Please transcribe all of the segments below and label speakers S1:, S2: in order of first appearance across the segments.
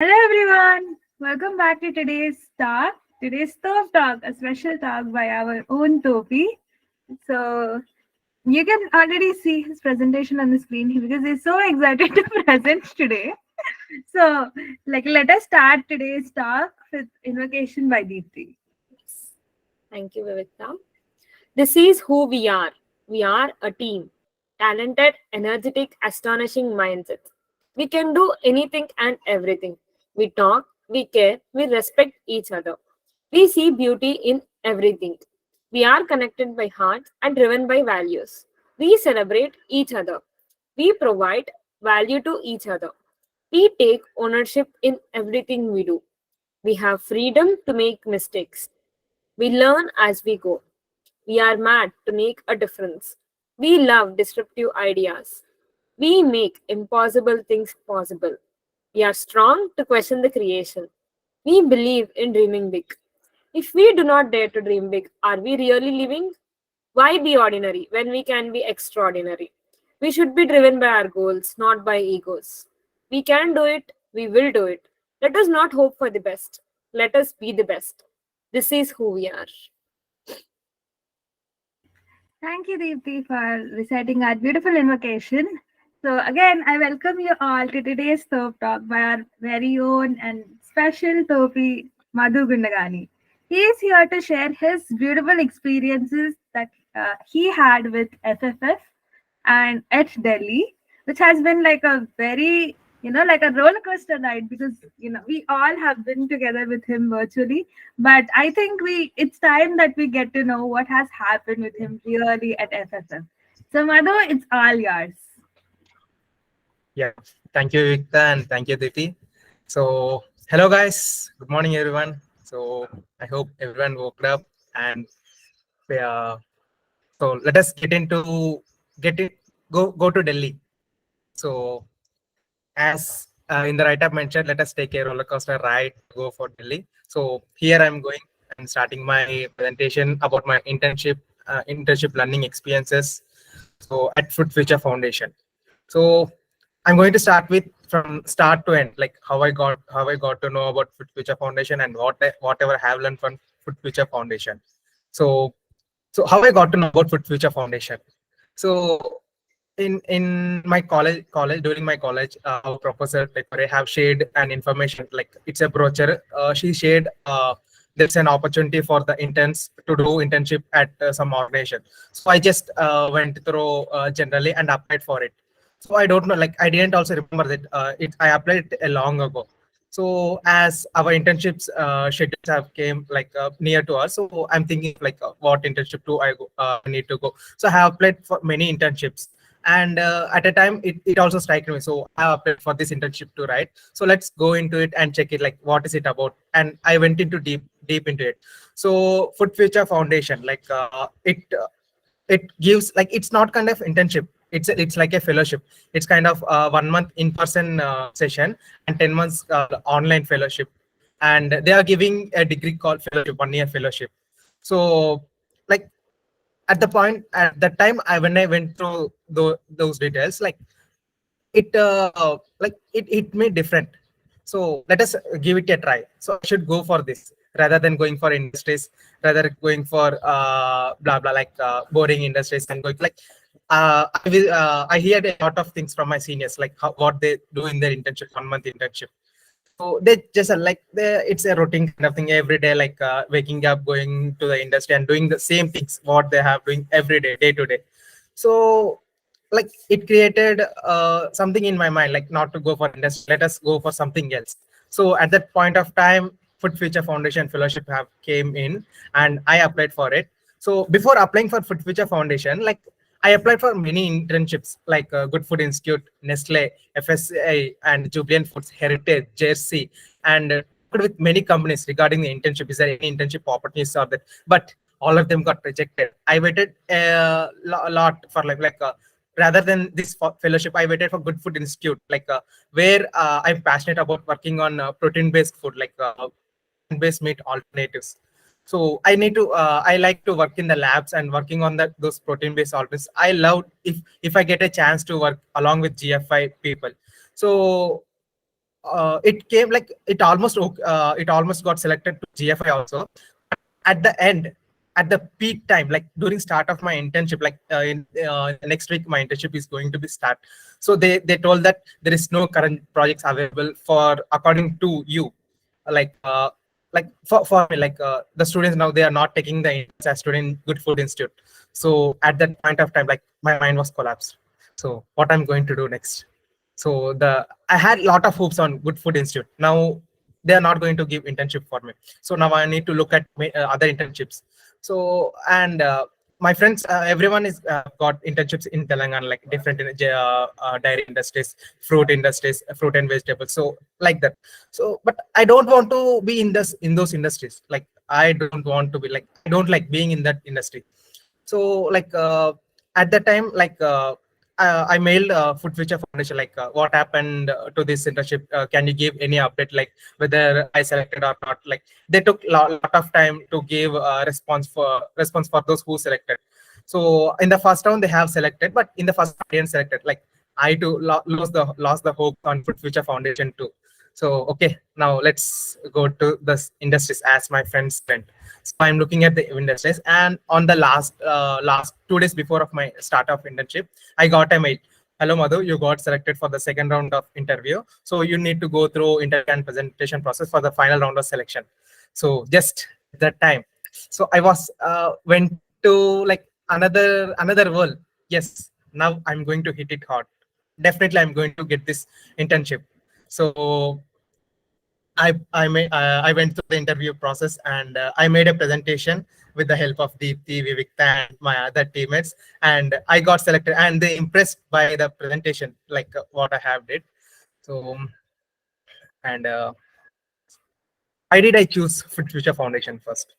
S1: Hello everyone, welcome back to today's talk. Today's Thop talk, a special talk by our own Topi. So you can already see his presentation on the screen because he's so excited to present today. So let us start today's talk with invocation by Deepthi.
S2: Thank you, Vivekta. This is who we are. We are a team. Talented, energetic, astonishing mindset. We can do anything and everything. We talk, we care, we respect each other. We see beauty in everything. We are connected by heart and driven by values. We celebrate each other. We provide value to each other. We take ownership in everything we do. We have freedom to make mistakes. We learn as we go. We are mad to make a difference. We love disruptive ideas. We make impossible things possible. We are strong to question the creation. We believe in dreaming big. If we do not dare to dream big, are we really living? Why be ordinary when we can be extraordinary? We should be driven by our goals, not by egos. We can do it, we will do it. Let us not hope for the best. Let us be the best. This is who we are.
S1: Thank you, Deepthi, for reciting our beautiful invocation. So again, I welcome you all to today's Thop talk by our very own and special Thopi, Madhu Gundagani. He is here to share his beautiful experiences that he had with FFF and at Delhi, which has been like a very, like a roller coaster ride because, we all have been together with him virtually. But I think it's time that we get to know what has happened with him really at FFF. So, Madhu, it's all yours.
S3: Yeah, thank you, Vikta, and thank you, Diti. So, hello, guys. Good morning, everyone. So, I hope everyone woke up and uh, so let us get it go to Delhi. So, as in the write-up mentioned, let us take a roller coaster ride to go for Delhi. So, here I'm going and starting my presentation about my internship learning experiences. So, at Food Future Foundation. So I'm going to start with from start to end, like how I got to know about Food Future Foundation and whatever I have learned from Food Future Foundation. So how I got to know about Food Future Foundation. So in my college during my college, our professor like I have shared an information like it's a brochure. She shared there's an opportunity for the interns to do internship at some organization. So I just went through generally and applied for it. So I don't know, like I didn't also remember that I applied it a long ago. So as our internships schedules have came like near to us, so I'm thinking like what internship do I need to go. So I have applied for many internships, and at a time it also struck me. So I applied for this internship too, right? So let's go into it and check it, like what is it about. And I went into deep into it. So Food Future Foundation, like it gives like it's not kind of internship, it's like a fellowship. It's kind of 1 month in-person session and 10 months online fellowship, and they are giving a degree called fellowship, 1 year fellowship. So like at the point at that time when I went through those details, like it made different. So let us give it a try. So I should go for this rather than going for industries, rather going for blah blah, like boring industries and going like I heard a lot of things from my seniors, like what they do in their internship, 1 month internship. So they just it's a routine kind of thing every day, like waking up, going to the industry and doing the same things what they have doing every day to day. So like it created something in my mind, like not to go for industry, let us go for something else. So at that point of time, Food Future Foundation fellowship have came in and I applied for it. So before applying for Food Future Foundation, like I applied for many internships like Good Food Institute, Nestle, FSA, and Jubilant Foods, Heritage, Jersey, and talked with many companies regarding the internship. Is there any internship opportunities or that? But all of them got rejected. I waited a lot for rather than this fellowship, I waited for Good Food Institute, like where I'm passionate about working on protein-based food, like based meat alternatives. So I need to I like to work in the labs and working on those protein based alternatives. I love if I get a chance to work along with GFI people. So it came like it almost got selected to GFI also. At the end, at the peak time, like during start of my internship, like in next week my internship is going to be start. So they told that there is no current projects available for according to you, like for me, like the students now, they are not taking the interns as student good food institute. So at that point of time, like my mind was collapsed. So what I'm going to do next? So I had a lot of hopes on good food institute. Now they are not going to give internship for me. So now I need to look at other internships. So and my friends, everyone is got internships in Telangana, like different dairy industries, fruit industries, fruit and vegetables. So like that. So, but I don't want to be in those industries. Like I don't want to be like, I don't like being in that industry. So like at that time, like I mailed Food Future Foundation, like what happened to this internship? Can you give any update, like whether I selected or not? Like they took lot of time to give response for those who selected. So in the first round they have selected, but in the first round they didn't selected. Like I too lost the hope on Food Future Foundation too. So okay, now let's go to the industries as my friends went. So I'm looking at the industries, and on the last 2 days before of my start of internship, I got a mail. Hello, Madhu, you got selected for the second round of interview. So you need to go through interview and presentation process for the final round of selection. So just at that time, so I was went to like another world. Yes, now I'm going to hit it hard. Definitely, I'm going to get this internship. So I went through the interview process, and I made a presentation with the help of Deepthi, Vivikta, and my other teammates, and I got selected. And they impressed by the presentation, like what I have did. So and I choose Food Future Foundation first.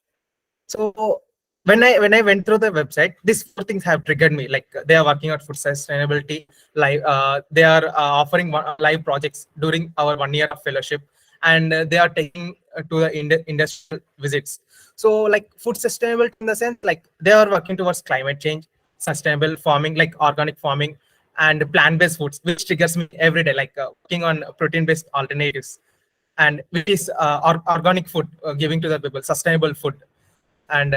S3: So when I went through the website, these four things have triggered me. Like they are working on food sustainability, live. They are offering live projects during our 1 year of fellowship, and they are taking to the industrial visits. So like food sustainability in the sense, like they are working towards climate change, sustainable farming, like organic farming, and plant-based foods, which triggers me every day. Like working on protein-based alternatives, and which is organic food, giving to the people sustainable food. And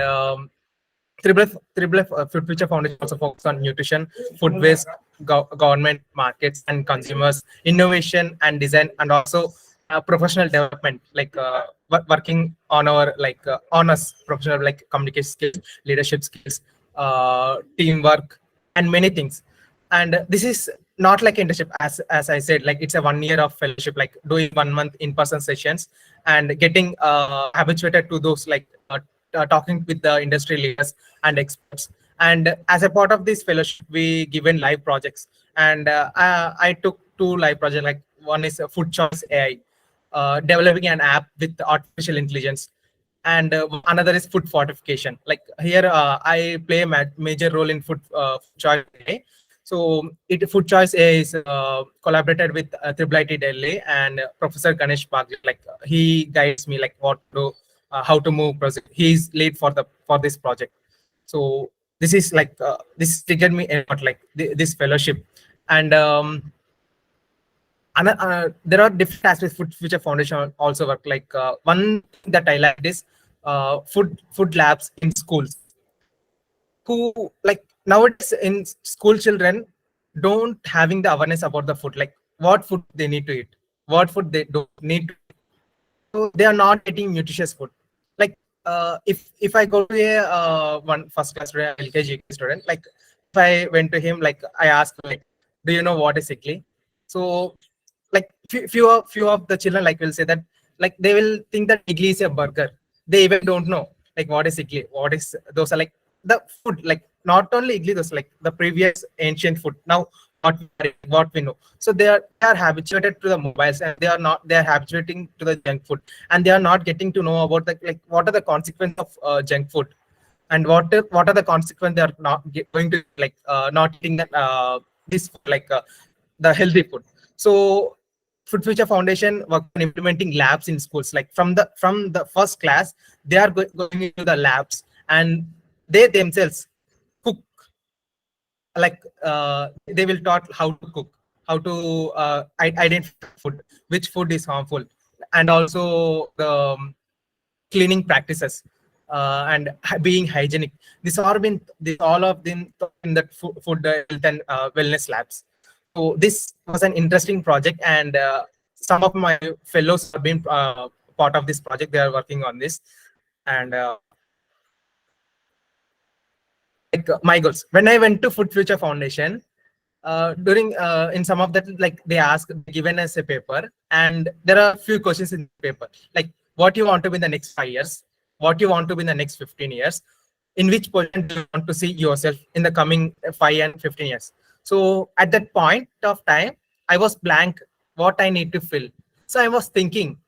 S3: Triple F Food Future Foundation also focuses on nutrition, food waste, government, markets, and consumers, innovation and design, and also professional development, like working on our on us professional, like communication skills, leadership skills, teamwork, and many things. And this is not like internship, as I said, like it's a 1 year of fellowship, like doing 1 month in-person sessions and getting habituated to those, like talking with the industry leaders and experts. And as a part of this fellowship, we given live projects, and I took 2 live projects. Like one is Food Choice AI, developing an app with artificial intelligence, and another is food fortification. Like here, I play a major role in food choice AI. So Food Choice AI is collaborated with IIIT Delhi and Professor Ganesh Bagri. Like he guides me like what to how to move project. He's lead for this project. So this is like this triggered me a lot, like this fellowship. And there are different aspects Food Future Foundation also work. Like one thing that I like is food labs in schools. Who, like nowadays in school, children don't having the awareness about the food, like what food they need to eat, what food they don't need to. So they are not getting nutritious food. Like if I go to a one first class student, LKG student, like if I went to him, like I asked, like, do you know what is sickly? So like few of the children like will say that, like they will think that idli is a burger. They even don't know like what is idli, what is those are, like the food, like not only idli, those like the previous ancient food. Now what we know. So they are habituated to the mobiles, and they are habituating to the junk food, and they are not getting to know about the, like what are the consequences of junk food, and what are the consequences they are not going to, like not eating that this food, like the healthy food. So Food Future Foundation work on implementing labs in schools. Like from the first class, they are going into the labs, and they themselves cook. Like they will taught how to cook. how to identify food, which food is harmful, and also the cleaning practices and being hygienic. This all of them in that food health and wellness labs. So this was an interesting project, and some of my fellows have been part of this project. They are working on this, and my goals. When I went to Food Future Foundation, during in some of that, like they given us a paper, and there are a few questions in the paper, like what you want to be in the next 5 years, what you want to be in the next 15 years, in which position do you want to see yourself in the coming 5 and 15 years. So at that point of time, I was blank what I need to fill. So I was thinking,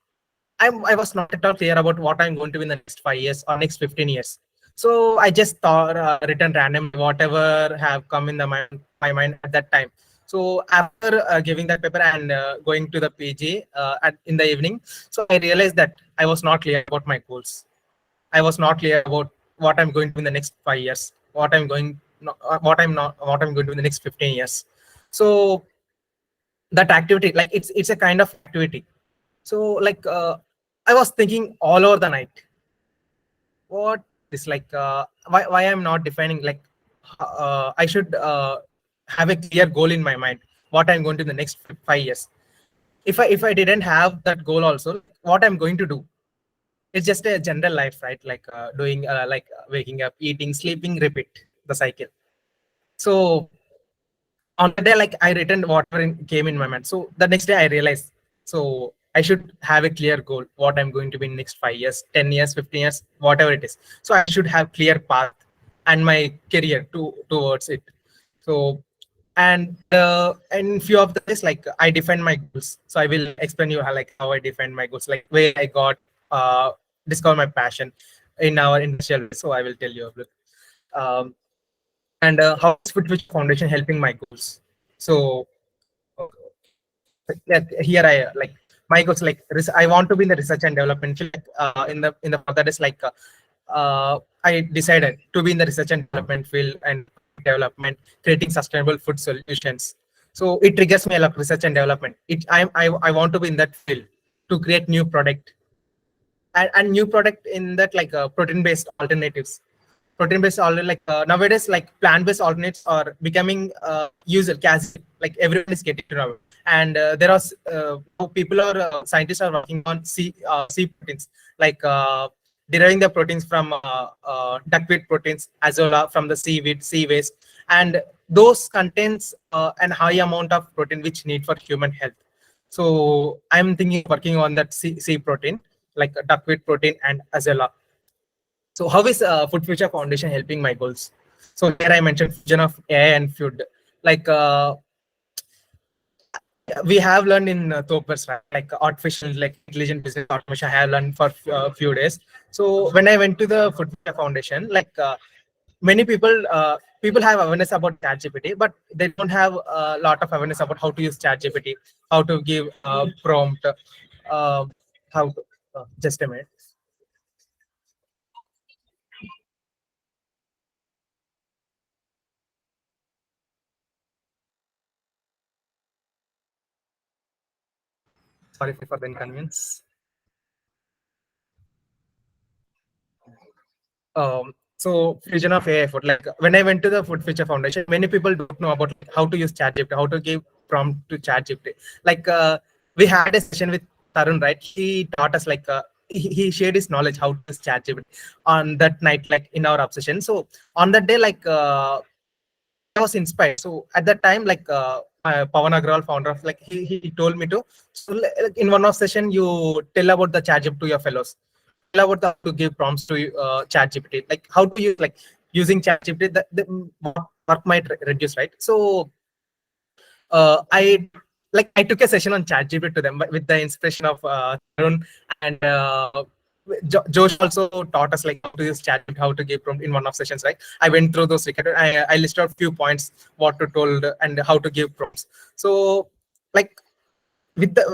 S3: I was not at all clear about what I'm going to be in the next 5 years or next 15 years. So I just thought, written random whatever have come in my mind at that time. So after giving that paper and going to the PG in the evening, so I realized that I was not clear about my goals. I was not clear about what I'm going to do in the next 5 years, what I'm going to do in the next 15 years. So that activity, like it's a kind of activity. So like I was thinking all over the night, what is like why I'm not defining, like I should have a clear goal in my mind, what I'm going to do in the next 5 years. If I didn't have that goal also, what I'm going to do, it's just a general life, right? Like doing like waking up, eating, sleeping, repeat the cycle. So on the day, like I written whatever came in my mind. So the next day I realized, so I should have a clear goal, what I'm going to be in next 5 years, 10 years, 15 years, whatever it is. So I should have clear path and my career towards it. So and few of this, like I define my goals. So I will explain you how I define my goals, like where I got discover my passion in our industrial. So I will tell you a bit. Um, and how is Food Future Foundation helping my goals? So here I like my goals, like I want to be in the research and development field. In the that is like I decided to be in the research and development field and development, creating sustainable food solutions. So it triggers me like research and development. I want to be in that field to create new product, and new product in that, like protein based alternatives. Protein based alternate, like nowadays, like plant based alternates are becoming user casual, like everyone is getting to know. And there are people or scientists are working on sea proteins, like deriving the proteins from duckweed proteins, as well as from the seaweed, sea waste, and those contains an high amount of protein which need for human health. So I'm thinking working on that sea protein, like duckweed protein and azela. So how is Food Future Foundation helping my goals? So here I mentioned fusion of AI and food. Like we have learned in Thop, right? Like artificial, like intelligent business automation. I have learned for a few days. So when I went to the Food Future Foundation, like many people have awareness about ChatGPT, but they don't have a lot of awareness about how to use ChatGPT, how to give prompt, uh, how to, just a minute. Sorry for the inconvenience. So fusion of AI food. Like when I went to the Food Future Foundation, many people don't know about like, how to use ChatGPT, how to give prompt to ChatGPT. Like we had a session with Tarun, right? He taught us like he shared his knowledge how to use ChatGPT on that night, like in our obsession. So on that day, like I was inspired. So at that time, like Pawan Agrawal, founder of, like he told me to. So like, in one of session, you tell about the ChatGPT to your fellows, about how to give prompts to ChatGPT, like how to use, like using ChatGPT, the work might reduce, right? So I took a session on ChatGPT to them with the inspiration of Tarun, and Josh also taught us like how to use ChatGPT, how to give prompt in one of sessions, right? I went through those. I listed out a few points what to told and how to give prompts. So like with the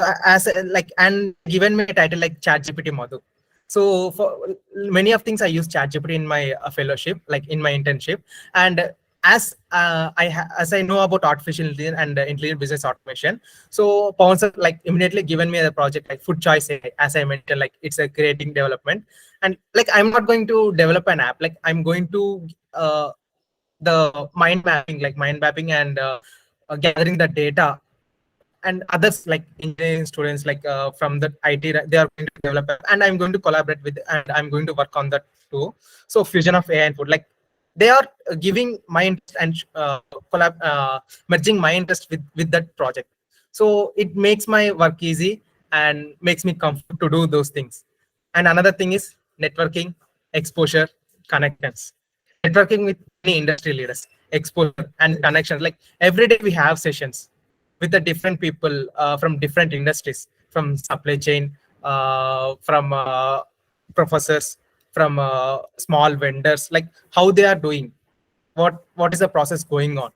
S3: like, and given me a title like ChatGPT Madhu. So for many of things I use ChatGPT in my fellowship, like in my internship, and as I know about artificial intelligence and intelligent business automation, so Pawan sir like immediately given me the project like food choice AI, as I mentioned, like it's a creating development, and like I'm not going to develop an app, like I'm going to the mind mapping and gathering the data, and others like engineering students like from the IT, they are going to develop and I'm going to collaborate with, and I'm going to work on that too. So fusion of AI and food, like they are giving my interest and merging my interest with that project. So it makes my work easy and makes me comfort to do those things. And another thing is networking, exposure, connections. Networking with many industry leaders, exposure and connections. Like every day we have sessions with the different people from different industries, from supply chain, from professors, from small vendors, like how they are doing, what is the process going on,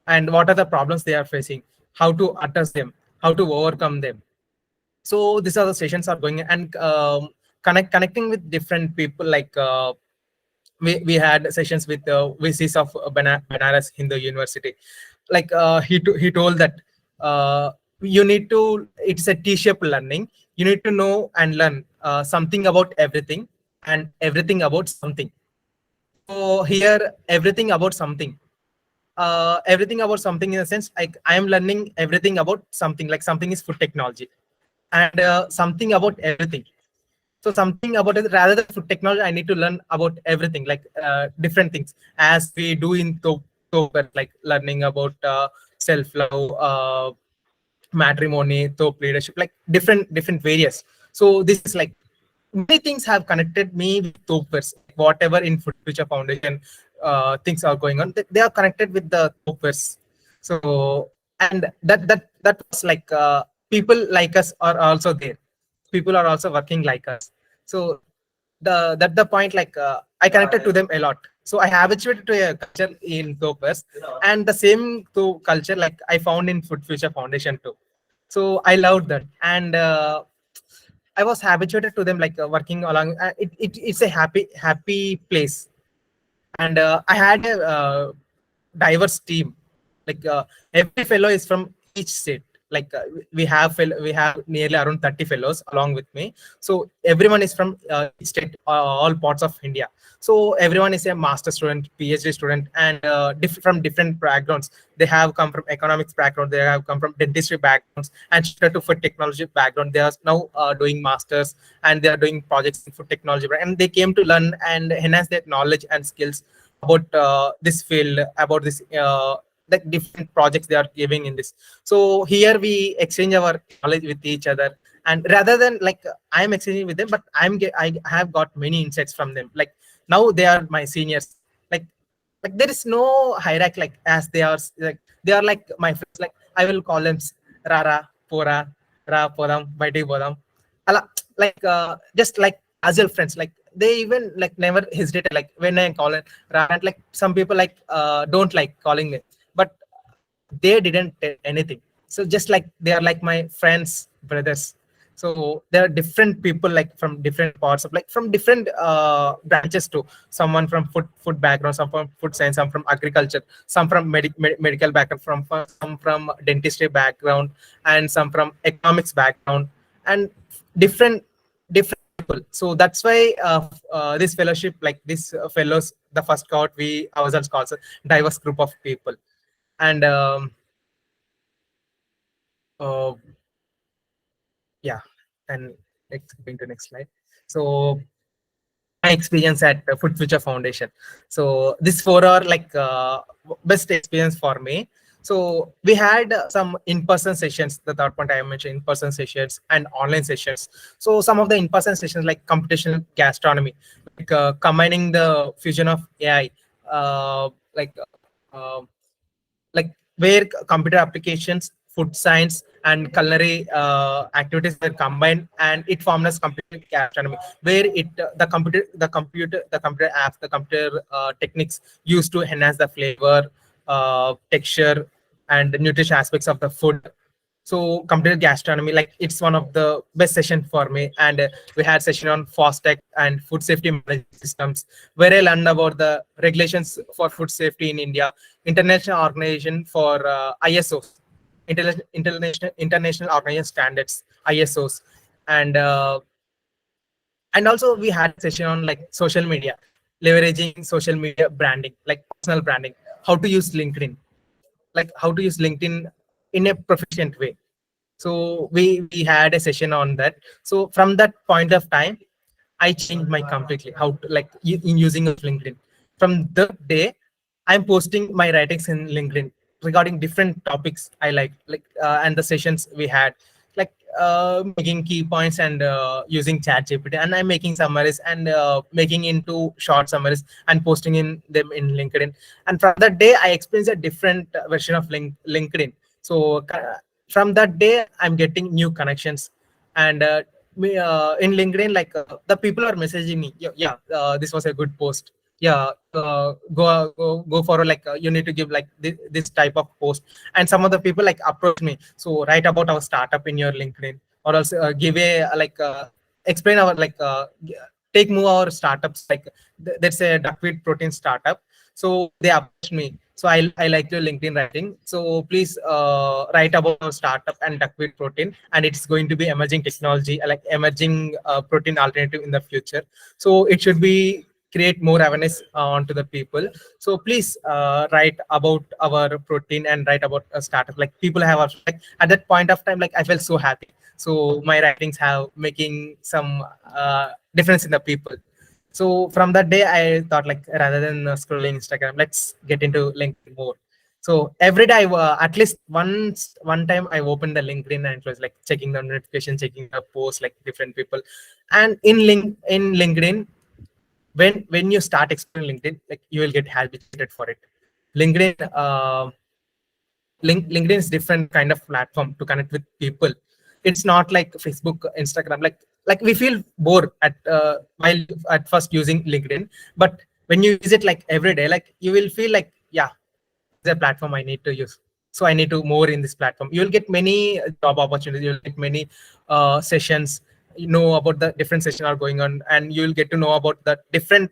S3: and what are the problems they are facing, how to address them, how to overcome them. So these are the sessions are going, and connecting with different people, like we had sessions with VCs of Banaras Hindu University. Like he told that you need to, it's a T-shaped learning. You need to know and learn something about everything and everything about something. So here, everything about something in a sense, like I am learning everything about something, like something is food technology, and something about everything. So something about it, rather than food technology, I need to learn about everything, like different things, as we do in Thop, like learning about self-love, matrimony, Thop leadership, like different various. So this is like many things have connected me with Thopers. Whatever in Food Future Foundation things are going on, they are connected with the Thopers. So and that was like people like us are also there. People are also working like us. So the point, like I connected to them a lot. So I habituated to a culture in Thopers, and the same to culture like I found in Food Future Foundation too. So I loved that, and I was habituated to them, like working along. It's a happy place, and I had a diverse team. Like every fellow is from each state. Like we have nearly around 30 fellows along with me. So everyone is from each state, all parts of India. So everyone is a master student, PhD student, and from different backgrounds. They have come from economics background, they have come from dentistry backgrounds, and shifted to food technology background. They are now doing masters, and they are doing projects in food technology, and they came to learn and enhance their knowledge and skills about this field, about this like different projects they are giving in this. So here we exchange our knowledge with each other, and rather than like I'm exchanging with them, but I have got many insights from them. Like now they are my seniors. Like there is no hierarchy, like as they are like my friends. Like I will call them Rara, Pora, Ra, Podam, Baiti Podam. Like just like casual friends. Like they even like never hesitate. Like when I call it Rara, like some people like don't like calling me, but they didn't tell anything. So just like they are like my friends, brothers. So there are different people, like from different parts of, like from different branches too. Someone from food background, some from food science, some from agriculture, some from medical background, some from dentistry background, and some from economics background, and different people. So that's why this fellowship, like this fellows, the first cohort, we ourselves call a diverse group of people. And uh, yeah, and going to next slide. So my experience at Food Future Foundation. So this 4 hour like best experience for me. So we had some in-person sessions. The third point I mentioned, in-person sessions and online sessions. So some of the in-person sessions like computational gastronomy, like combining the fusion of AI, like uh, like where computer applications, food science, and culinary activities were combined, and it formed as computer gastronomy, where the computer apps, the computer techniques used to enhance the flavor, texture, and the nutrition aspects of the food. So completed gastronomy, like it's one of the best session for me. And we had session on FOSTEC and food safety management systems, where I learned about the regulations for food safety in India, international organization for ISOs, international organization standards, ISOs, and also we had a session on like social media, leveraging social media branding, like personal branding, how to use LinkedIn, like how to use LinkedIn in a proficient way. So we had a session on that. So from that point of time, I changed my completely how to, like in using of LinkedIn. From the day, I'm posting my writings in LinkedIn regarding different topics I and the sessions we had, like making key points and using Chat GPT, and I'm making summaries and making into short summaries and posting in them in LinkedIn. And from that day, I experienced a different version of LinkedIn. So from that day, I'm getting new connections. And in LinkedIn, like the people are messaging me, yeah, this was a good post, yeah, go for like you need to give like this type of post. And some of the people like approach me, so write about our startup in your LinkedIn, or else give a explain our take move our startups, like that's a duckweed protein startup. So they approached me, so I like your LinkedIn writing, so please write about our startup and duckweed protein, and it's going to be emerging technology, like emerging protein alternative in the future. So it should be create more awareness onto the people. So please write about our protein and write about a startup. Like people have like at that point of time, like I felt so happy. So my writings have making some difference in the people. So from that day, I thought like rather than scrolling Instagram, let's get into LinkedIn more. So every day, at least one time, I opened the LinkedIn and it was like checking the notification, checking the posts, like different people. And in LinkedIn, when you start exploring LinkedIn, like you will get habituated for it. LinkedIn, LinkedIn is different kind of platform to connect with people. It's not like Facebook, Instagram. Like we feel bored at while at first using LinkedIn, but when you use it like every day, like you will feel like, yeah, this is a platform I need to use. So I need to more in this platform. You will get many job opportunities. You will get many sessions. You know about the different sessions are going on, and you will get to know about the different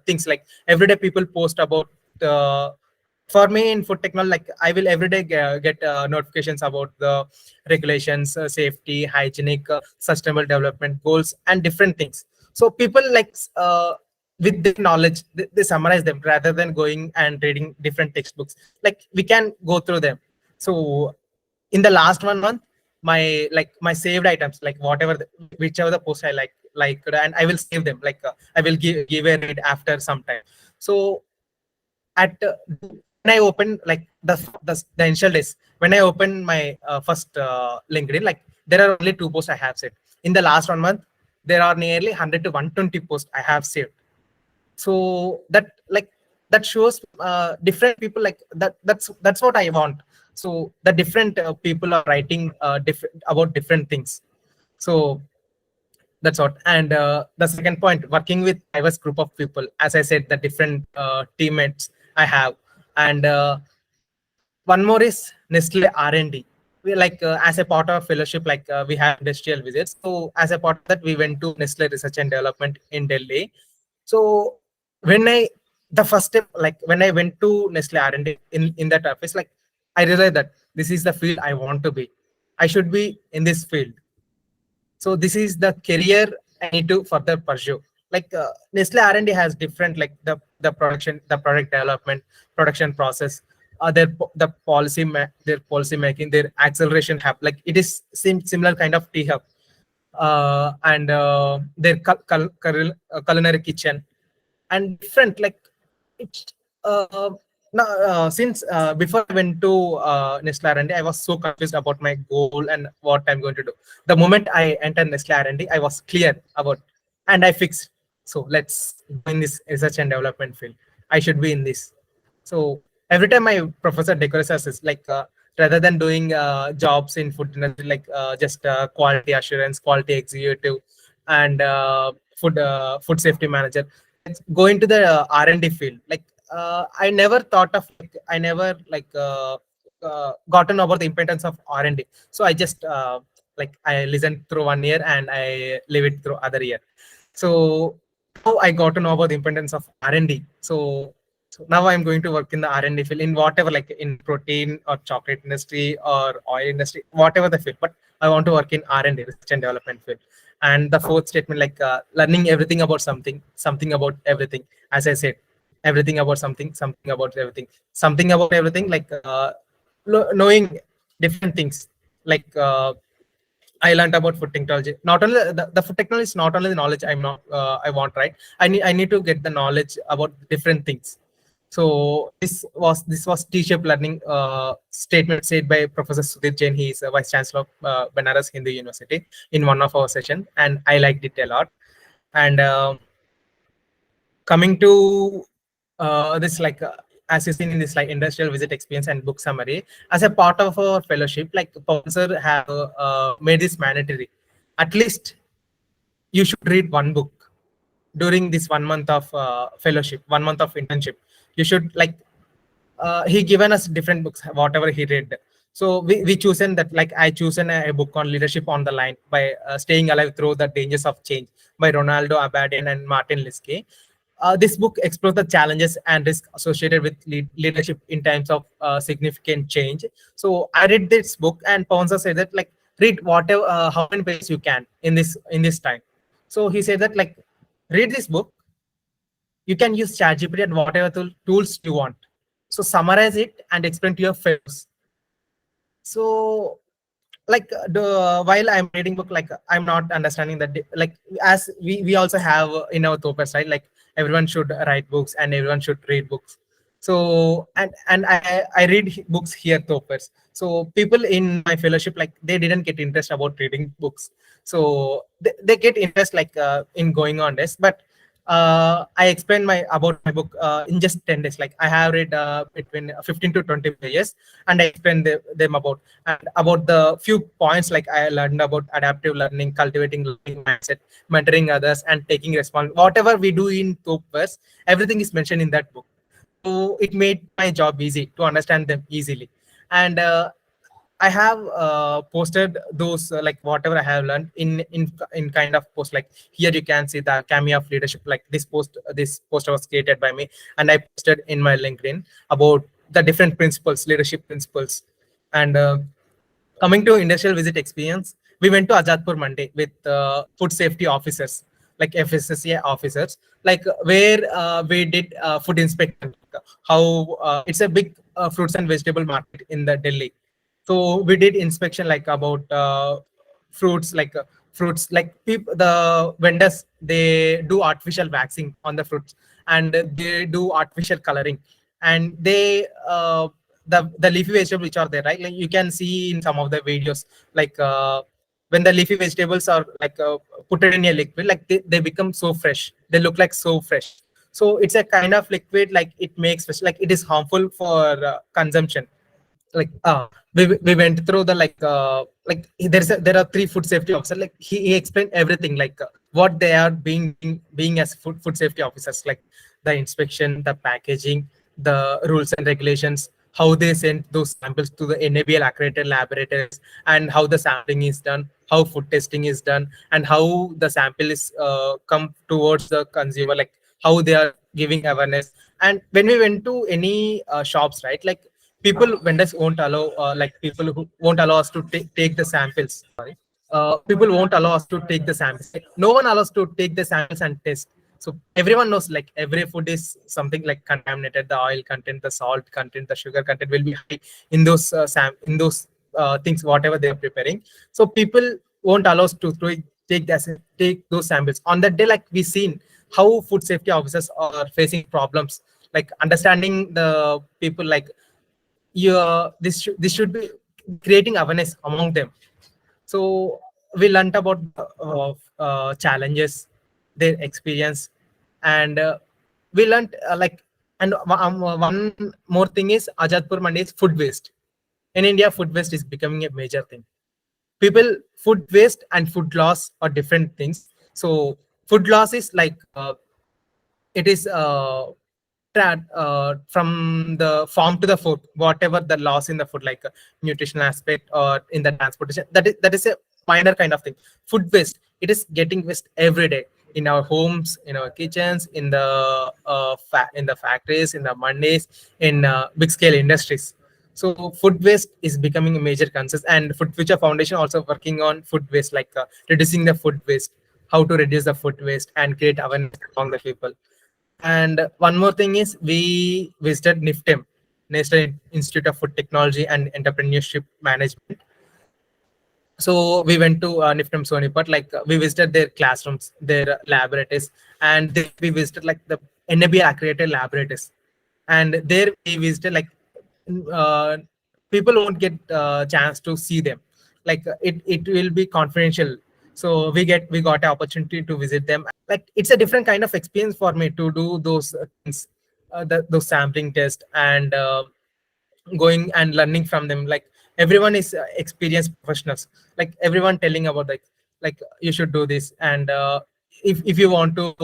S3: things. Like every day, people post about. For me in food technology, like I will every day get notifications about the regulations, safety, hygienic, sustainable development goals, and different things. So people like with this knowledge, they summarize them rather than going and reading different textbooks. Like we can go through them. So in the last 1 month, my saved items, like whatever whichever the post I like, and I will save them. Like I will give a read after some time. So at when I open like the initial days, when I open my first LinkedIn, like there are only 2 posts I have saved. In the last 1 month, there are nearly 100 to 120 posts I have saved. So that shows different people, like that's what I want. So the different people are writing different about different things. So that's what. And the second point, working with diverse group of people, as I said, the different teammates I have. And one more is Nestle R&D. We like as a part of fellowship, like we have industrial visits. So as a part of that, we went to Nestle Research and Development in Delhi. So when I the first step, like when I went to Nestle R&D in that office, like I realized that this is the field I want to be. I should be in this field. So this is the career I need to further pursue. Like Nestle R&D has different, like the production, the product development, production process, the their policy making, their acceleration hub. Like it is similar kind of T hub, and their culinary kitchen, and different, like it's now since before I went to Nestle R&D, I was so confused about my goal and what I'm going to do. The moment I entered Nestle R&D, I was clear about, and I fixed. So let's go in this research and development field. I should be in this. So every time my professor decorates us is like rather than doing jobs in food industry, like just quality assurance, quality executive, and food safety manager, let's go into the R&D field. Like I never thought of, like I never got to know about the importance of R&D. So I just like I listened through 1 year and I live it through other year. So now I got to know about the importance of R&D. So now I'm going to work in the R&D field in whatever, like in protein or chocolate industry or oil industry, whatever the field. But I want to work in R&D, research and development field. And the fourth statement, like learning everything about something, something about everything. As I said, everything about something, something about everything, something about everything. Like knowing different things. Like I learned about food technology. Not only the food technology is not only the knowledge I want, right? I need to get the knowledge about different things. So this was T-shaped learning statement said by Professor Sudhir Jain. He is a vice chancellor of Banaras Hindu University in one of our session, and I liked it a lot. And coming to this, like as you seen in this, like industrial visit experience and book summary, as a part of our fellowship, like Pawan sir have made this mandatory. At least you should read one book during this 1 month of fellowship, 1 month of internship. You should, like he given us different books, whatever he read. So we chosen that, like I chosen a book on leadership on the line by staying alive through the dangers of change by Ronaldo Abadian and Martin Liskey. This book explores the challenges and risks associated with leadership in times of significant change. So I read this book, and Ponsa said that, like, read whatever how many pages you can in this time. So he said that, like, read this book. You can use ChatGPT and whatever tools you want. So summarize it and explain to your fellows. So, like while I'm reading book, like I'm not understanding that, like as we also have in our Thopas, right? Like everyone should write books and everyone should read books. So and I read books here, Thopas. So people in my fellowship, like they didn't get interest about reading books. So they get interest, like in going on this. But I explained about my book in just 10 days. Like I have read between 15 to 20 pages, and I explained them about the few points, like I learned about adaptive learning, cultivating learning mindset, mentoring others, and taking responsibility. Whatever we do in Thopas, everything is mentioned in that book. So it made my job easy to understand them easily. And I have posted those like whatever I have learned in kind of post. Like here you can see the cameo of leadership. Like this poster was created by me, and I posted in my LinkedIn about the different principles, leadership principles. And coming to industrial visit experience, we went to Ajadpur Mandi with food safety officers, like FSSA officers, like where we did food inspection. How it's a big fruits and vegetable market in the Delhi. So we did inspection, like about fruits, like people, the vendors, they do artificial waxing on the fruits, and they do artificial coloring, and they the leafy vegetables which are there, right? Like you can see in some of the videos, like when the leafy vegetables are like put it in a liquid, like they become so fresh, they look like so fresh. So it's a kind of liquid, like it makes fresh, like it is harmful for consumption. Like we went through the like there are three food safety officers, like he explained everything, like what they are being as food safety officers, like the inspection, the packaging, the rules and regulations, how they send those samples to the NABL accredited laboratories, and how the sampling is done, how food testing is done, and how the sample is come towards the consumer, like how they are giving awareness. And when we went to any shops, right, like vendors won't allow, like people who won't allow us to take the samples. Sorry, people won't allow us to take the samples. Like, no one allows to take the samples and test. So everyone knows, like every food is something like contaminated. The oil content, the salt content, the sugar content will be high in those things, whatever they are preparing. So people won't allow us to take those samples. On that day, like we seen how food safety officers are facing problems, like understanding the people, like this should be creating awareness among them. So we learned about challenges, their experience, and we learned and one more thing is Ajadpur Mandi is food waste. In India, food waste is becoming a major thing. Food waste and food loss are different things. So food loss is like it is from the farm to the food, whatever the loss in the food, like nutritional aspect or in the transportation, that is a minor kind of thing. Food waste, it is getting waste every day in our homes, in our kitchens, in the in the factories, in the mandis, in big scale industries. So food waste is becoming a major concern, and Food Future Foundation also working on food waste, like reducing the food waste, how to reduce the food waste and create awareness among the people. And one more thing is we visited NIFTEM, National Institute of Food Technology and Entrepreneurship Management. So we went to NIFTEM Sonipat, like we visited their classrooms, their laboratories, and there we visited like the NAB accredited laboratories. And there we visited like uh, people won't get a chance to see them. Like it will be confidential. So we got an opportunity to visit them. Like it's a different kind of experience for me to do those things, those sampling tests, and going and learning from them. Like everyone is experienced professionals, like everyone telling about like you should do this, and if you want to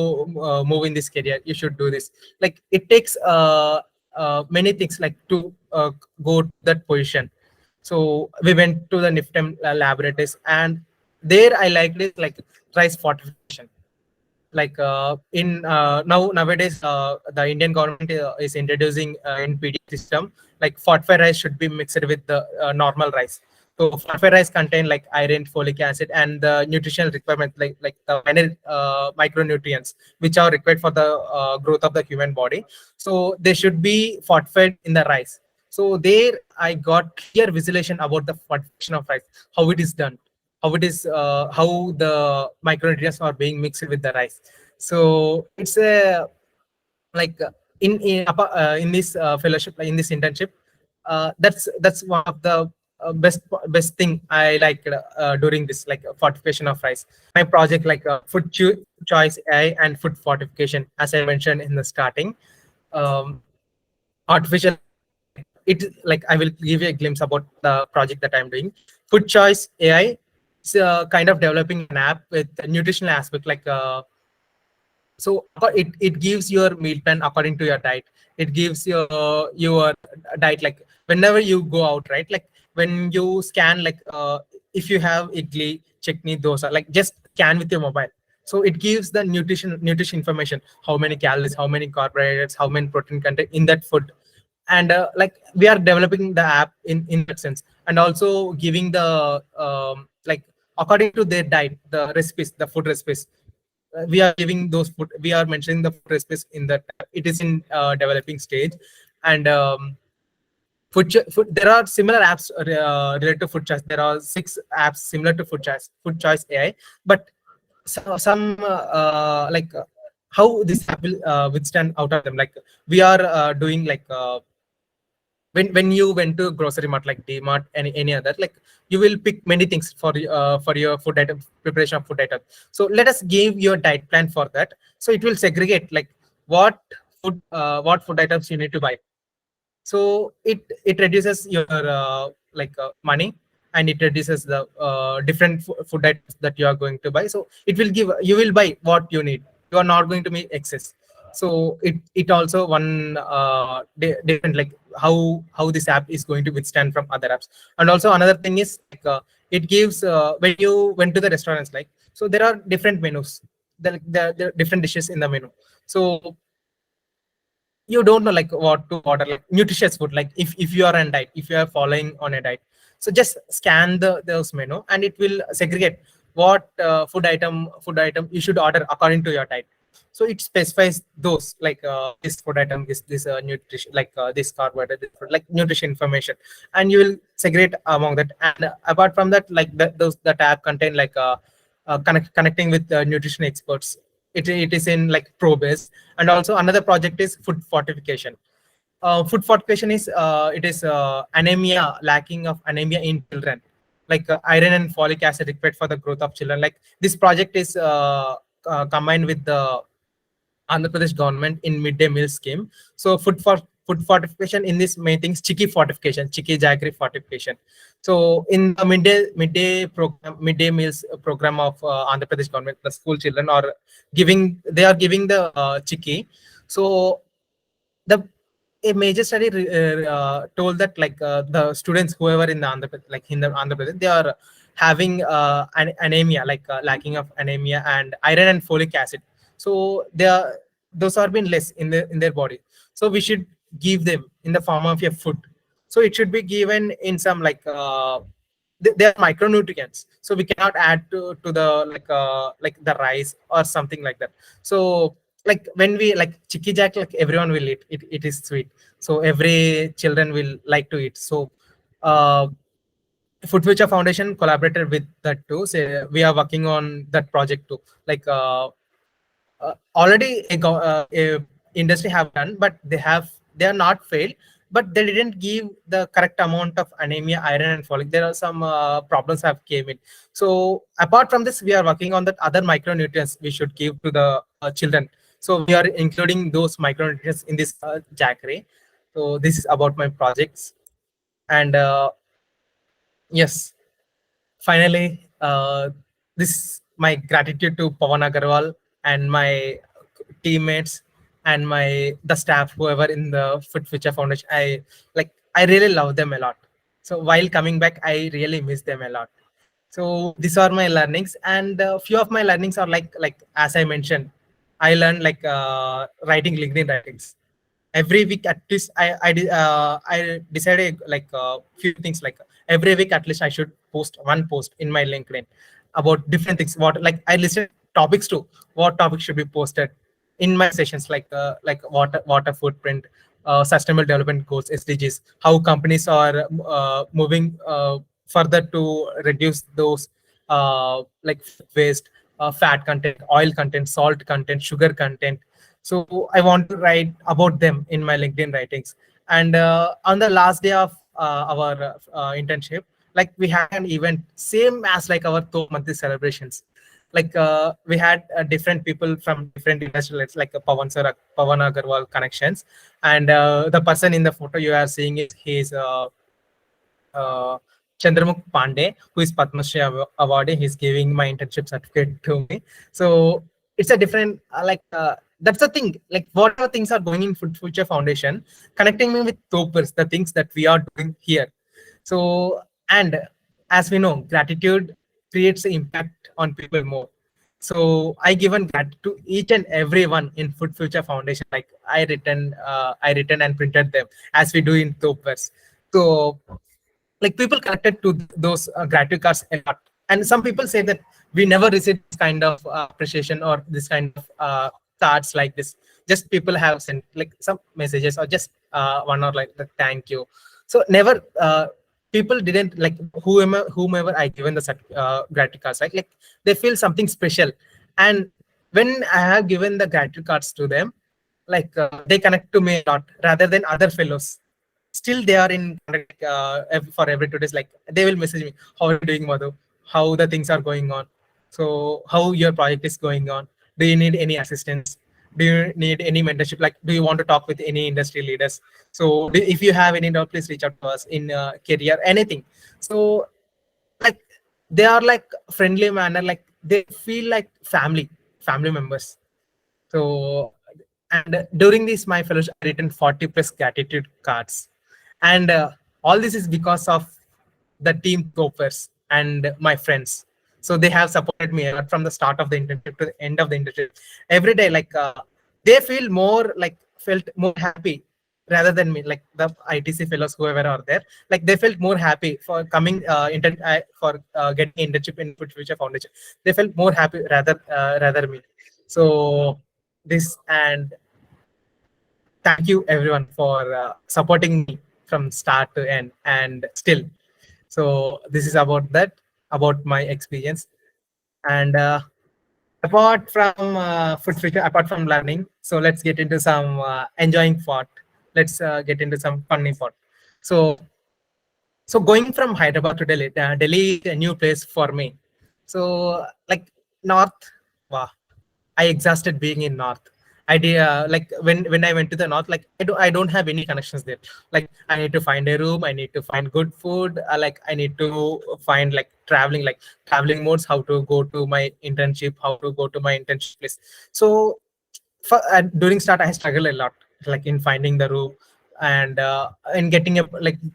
S3: move in this career, you should do this. Like it takes many things like to go to that position. So we went to the NIFTEM laboratories, and there I liked it, like rice fortification. Like in nowadays the Indian government is introducing in PD system, like fortified rice should be mixed with the normal rice. So fortified rice contain like iron, folic acid, and the nutritional requirement, like the minor micronutrients which are required for the growth of the human body. So they should be fortified in the rice. So there I got clear visualization about the fortification of rice, how it is done, how the micronutrients are being mixed with the rice. So it's a like in this fellowship, like in this internship, that's one of the best thing I like during this, like fortification of rice. My project, like choice AI and food fortification, as I mentioned in the starting. um, Artificial, it like I will give you a glimpse about the project that I'm doing. Food choice AI is kind of developing an app with a nutritional aspect, like so it gives your meal plan according to your diet. It gives your diet, like whenever you go out, right? Like when you scan, like if you have idli, chutney, dosa, like just scan with your mobile. So it gives the nutrition information, how many calories, how many carbohydrates, how many protein content in that food. And like we are developing the app in that sense, and also giving the like according to their diet, the recipes, the food recipes. We are giving those food, we are mentioning the food recipes in that. It is in developing stage. And food, there are similar apps related to food choice. There are 6 apps similar to food choice AI. But some like how this app will withstand out of them, like we are doing like when you went to grocery mart, like DMart, any other, like you will pick many things for your food item, preparation of food item. So let us give your diet plan for that. So it will segregate like what food items you need to buy. So it reduces your money, and it reduces the different food items that you are going to buy. So it will give, you will buy what you need, you are not going to make excess. So it also one different, like how this app is going to withstand from other apps. And also another thing is like it gives when you went to the restaurants, like so there are different menus, there are different dishes in the menu. So you don't know like what to order, like nutritious food, like if you are on diet, if you are following on a diet. So just scan those menu, and it will segregate what food item you should order according to your diet. So it specifies those, like this food item, this nutrition, like this carbohydrate, this food, like nutrition information, and you will segregate among that. And apart from that, like the tab contain like connecting with nutrition experts. It is in like pro base. And also another project is food fortification. Food fortification is it is anemia, lacking of anemia in children, like iron and folic acid required for the growth of children. Like this project is combined with the Andhra Pradesh government in midday meal scheme. So food fortification in this main things, chicky fortification, chicky jaggery fortification. So in the midday program, midday meals program of Andhra Pradesh government, the school children are giving, they are giving the chicky. So a major study told that like the students whoever in the Andhra Pradesh, they are having anemia, like lacking of anemia and iron and folic acid. So they are, those are been less in their body. So we should give them in the form of a food. So it should be given in some like they are micronutrients, so we cannot add to the like the rice or something like that. So like when we like chicky jack, like everyone will eat it, it is sweet, so every children will like to eat. So uh Food Future Foundation collaborated with that too. So we are working on that project too. Like already a industry have done, but they are not failed, but they didn't give the correct amount of anemia, iron and folic. There are some problems have came in. So apart from this, we are working on that other micronutrients we should give to the children. So we are including those micronutrients in this jackery. So this is about my projects. And yes, finally, this my gratitude to Pawan Agarwal and my teammates and my the staff whoever in the Food Future Foundation. I really love them a lot. So while coming back, I really miss them a lot. So these are my learnings, and few of my learnings are like as I mentioned, I learned like writing LinkedIn writings every week at least. I decided like few things, like every week at least I should post one post in my LinkedIn about different things. What like I listed topics too. What topics should be posted in my sessions, like water footprint, sustainable development goals, SDGs, how companies are moving further to reduce those like waste, fat content, oil content, salt content, sugar content. So I want to write about them in my LinkedIn writings. And on the last day of our internship, like we had an event same as like our Thop monthly celebrations. Like we had different people from different industries, like Pawan Agarwal connections. And the person in the photo you are seeing is his uh, Chandramukh Pandey, who is Padma Shri awardee. He's giving my internship certificate to me. So it's a different that's the thing. Like whatever things are going in Food Future Foundation, connecting me with Topers, the things that we are doing here. So and as we know, gratitude creates an impact on people more. So I given gratitude to each and everyone in Food Future Foundation. Like I written and printed them as we do in Topers. So like people connected to those gratitude cards a lot, and some people say that we never received this kind of appreciation or this kind of cards like this. Just people have sent like some messages or just one or like the thank you. So never people didn't like whomever I given the gratitude cards, right? Like they feel something special. And when I have given the gratitude cards to them, like they connect to me a lot rather than other fellows. Still they are in contact for every 2 days. Like they will message me, how are you doing, Madhu? How the things are going on? So how your project is going on? Do you need any assistance? Do you need any mentorship? Like, do you want to talk with any industry leaders? So if you have any doubt, please reach out to us in career, anything. So like they are like friendly manner, like they feel like family members. So, and during this my fellowship, I written 40 plus gratitude cards, and all this is because of the team Topers and my friends. So they have supported me a lot from the start of the internship to the end of the internship. Every day, like they feel more like felt more happy rather than me, like the ITC fellows whoever are there. Like they felt more happy for coming for getting internship in Food Future Foundation. They felt more happy rather me. So this, and thank you everyone for supporting me from start to end and still. So this is about that, about my experience. And apart from food future, apart from learning, so let's get into some enjoying part. Let's get into some funny part. So going from Hyderabad to Delhi, Delhi is a new place for me. So like North, wow, I exhausted being in North. I did like when I went to the North, like I don't have any connections there. Like I need to find a room, I need to find good food, like I need to find like traveling modes, how to go to my internship, how to go to my internship place. So during start I struggle a lot, like in finding the room. and in getting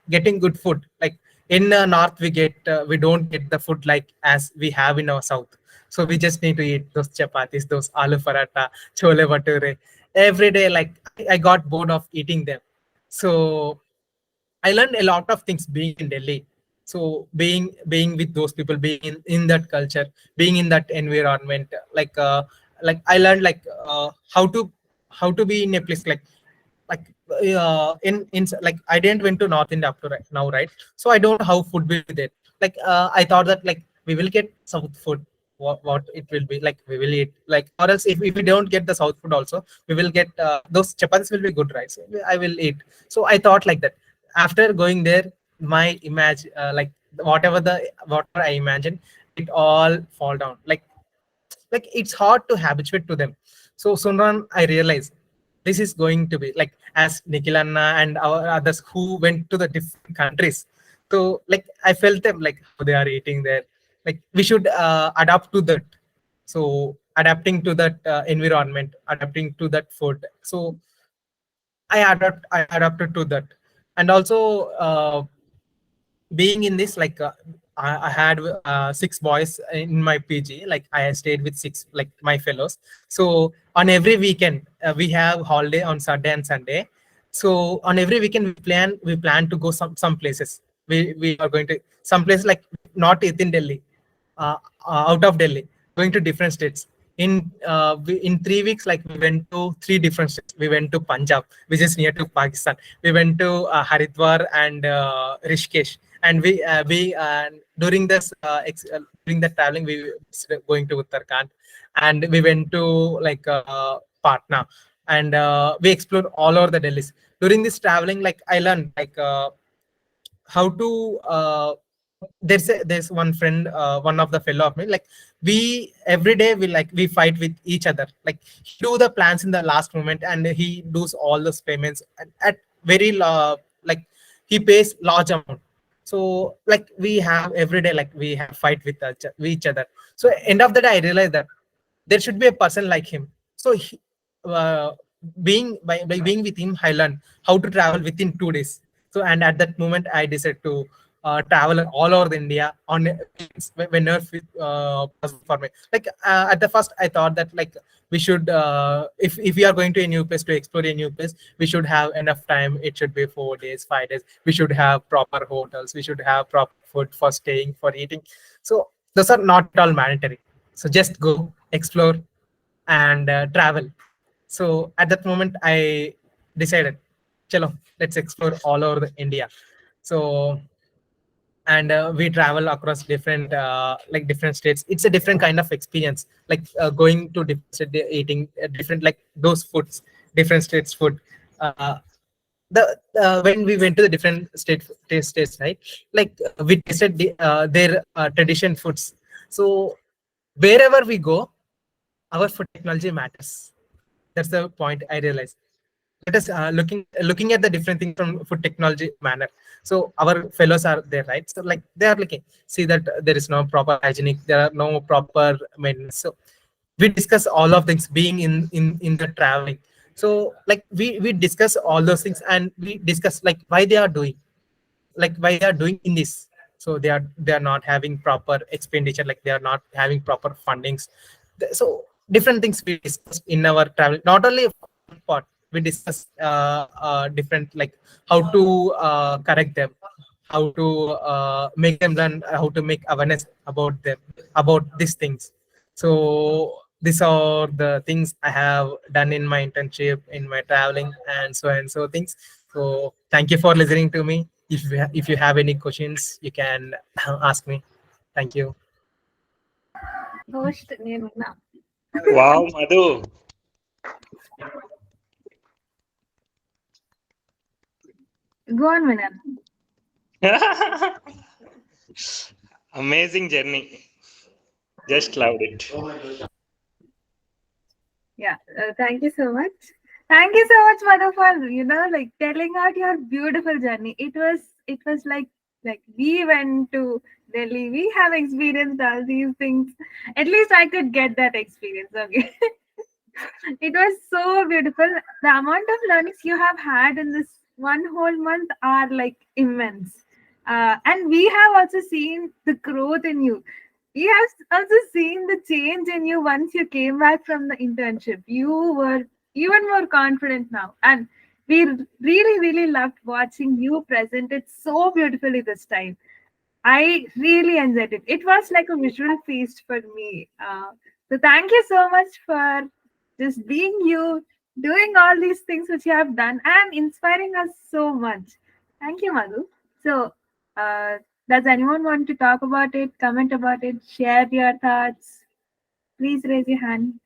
S3: getting good food. Like in north we don't get the food like as we have in our south. So we just need to eat those chapatis, those aloo paratha, chole bhature every day. Like I got bored of eating them. So I learned a lot of things being in Delhi. So being with those people, being in that culture, being in that environment, like I learned how to be in a place like in like I didn't went to North India up to right now, right? So I don't know how food will be there. Like I thought that like we will get South food. What it will be like we will eat like, or else if we don't get the South food also, we will get those chapatis will be good, right? So I will eat. So I thought like that. After going there, my image like whatever I imagine, it all fall down. Like it's hard to habituate to them. So Sunran, I realized this is going to be like as Nikhilanna and our others who went to the different countries. So like I felt them like how they are eating there. Like we should adapt to that. So adapting to that environment, adapting to that food. So I adapted to that, and also being in this I had six boys in my PG. Like I stayed with six like my fellows. So on every weekend we have holiday on Saturday and Sunday. So on every weekend we plan to go some places. We are going to some places like not within Delhi, uh, out of Delhi, going to different states. In 3 weeks, like we went to three different states. We went to Punjab, which is near to Pakistan. We went to Haridwar and Rishikesh. And we during the traveling we going to Uttarakhand, and we went to Patna, and we explored all over the Delhi. During this traveling, like I learned how to there's one friend, one of the fellow of me, like we every day we fight with each other. Like he do the plans in the last moment, and he does all those payments at very like he pays large amount. So like we have every day, like we have fight with each other. So end of the day I realized that there should be a person like him. So uh, by being with him, I learned how to travel within 2 days. So and at that moment I decided to travel all over the India on weekends whenever possible for me. Like at the first I thought that like we should if we are going to a new place to explore a new place, we should have enough time. It should be 4 days, 5 days. We should have proper hotels. We should have proper food for staying, for eating. So those are not at all mandatory. So just go explore and travel. So at that moment I decided, chalo, let's explore all over the India. So and we travel across different different states. It's a different kind of experience, like going to different state, eating different like those foods, different states food. The when we went to the different states, right? Like we tasted their tradition foods. So wherever we go, our food technology matters. That's the point I realized. Let us looking at the different things from food technology manner. So our fellows are there, right? So like they are looking, see that there is no proper hygienic, there are no proper maintenance. So we discuss all of things being in the traveling. So like we discuss all those things, and we discuss like why they are doing, like why they are doing in this. So they are not having proper expenditure, like they are not having proper fundings. So different things we discussed in our travel. Not only one part, we discuss different like how to correct them, how to make them learn, how to make awareness about them, about these things. So these are the things I have done in my internship, in my traveling, and so things. So thank you for listening to me. If you have any questions, you can ask me. Thank you.
S1: Host name.
S4: Wow, Madhu.
S1: Go on, Minan.
S4: Amazing journey. Just loved it.
S1: Yeah, thank you so much. Thank you so much, Madhu, for like telling out your beautiful journey. It was like we went to Delhi. We have experienced all these things. At least I could get that experience. Okay, it was so beautiful. The amount of learnings you have had in this one whole month are like immense. And we have also seen the growth in you. We have also seen the change in you once you came back from the internship. You were even more confident now. And we really, really loved watching you present it so beautifully this time. I really enjoyed it. It was like a visual feast for me. So thank you so much for just being you, doing all these things which you have done, and inspiring us so much. Thank you, Madhu. So, does anyone want to talk about it, comment about it, share your thoughts? Please raise your hand.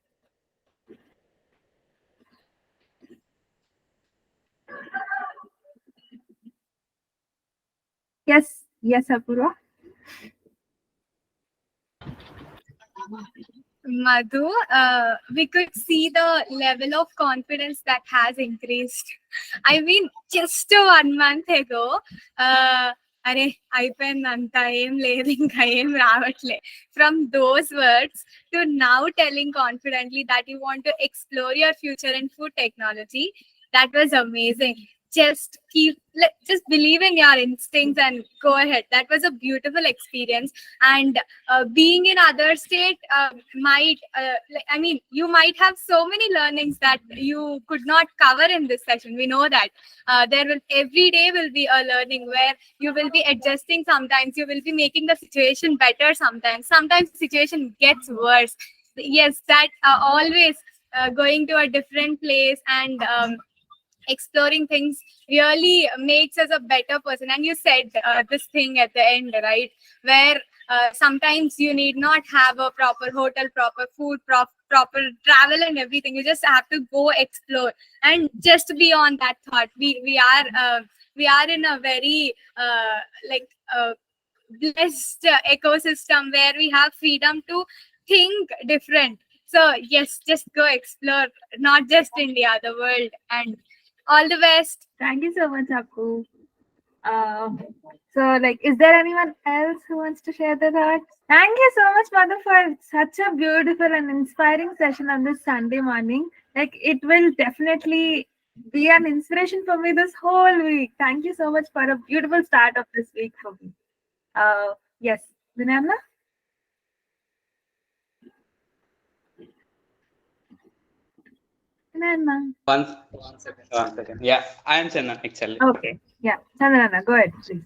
S1: Yes, Apurva.
S5: Madhu, we could see the level of confidence that has increased. I mean, just 1 month ago, అరే అయిపోయిందంత ఏం లేదు ఇంకా ఏం రావట్లే from those words to now telling confidently that you want to explore your future in food technology. That was amazing. Just believe in your instincts and go ahead. That was a beautiful experience. And being in other state you might have so many learnings that you could not cover in this session. We know that every day will be a learning where you will be adjusting. Sometimes you will be making the situation better. Sometimes the situation gets worse. Yes, that always going to a different place and exploring things really makes us a better person. And you said this thing at the end, right, where sometimes you need not have a proper hotel, proper food, proper travel and everything. You just have to go explore. And just beyond that thought, we are in a very blessed ecosystem where we have freedom to think different. So yes, just go explore, not just India, the world. And all the best.
S1: Thank you so much, Appu. So, is there anyone else who wants to share their thoughts? Thank you so much, Madhu, for such a beautiful and inspiring session on this Sunday morning. It will definitely be an inspiration for me this whole week. Thank you so much for a beautiful start of this week for me. Yes, Vinamna? Vinamna.
S6: One second. Yeah, I am Chandan actually.
S1: Okay. Yeah, Chandana, go ahead, please.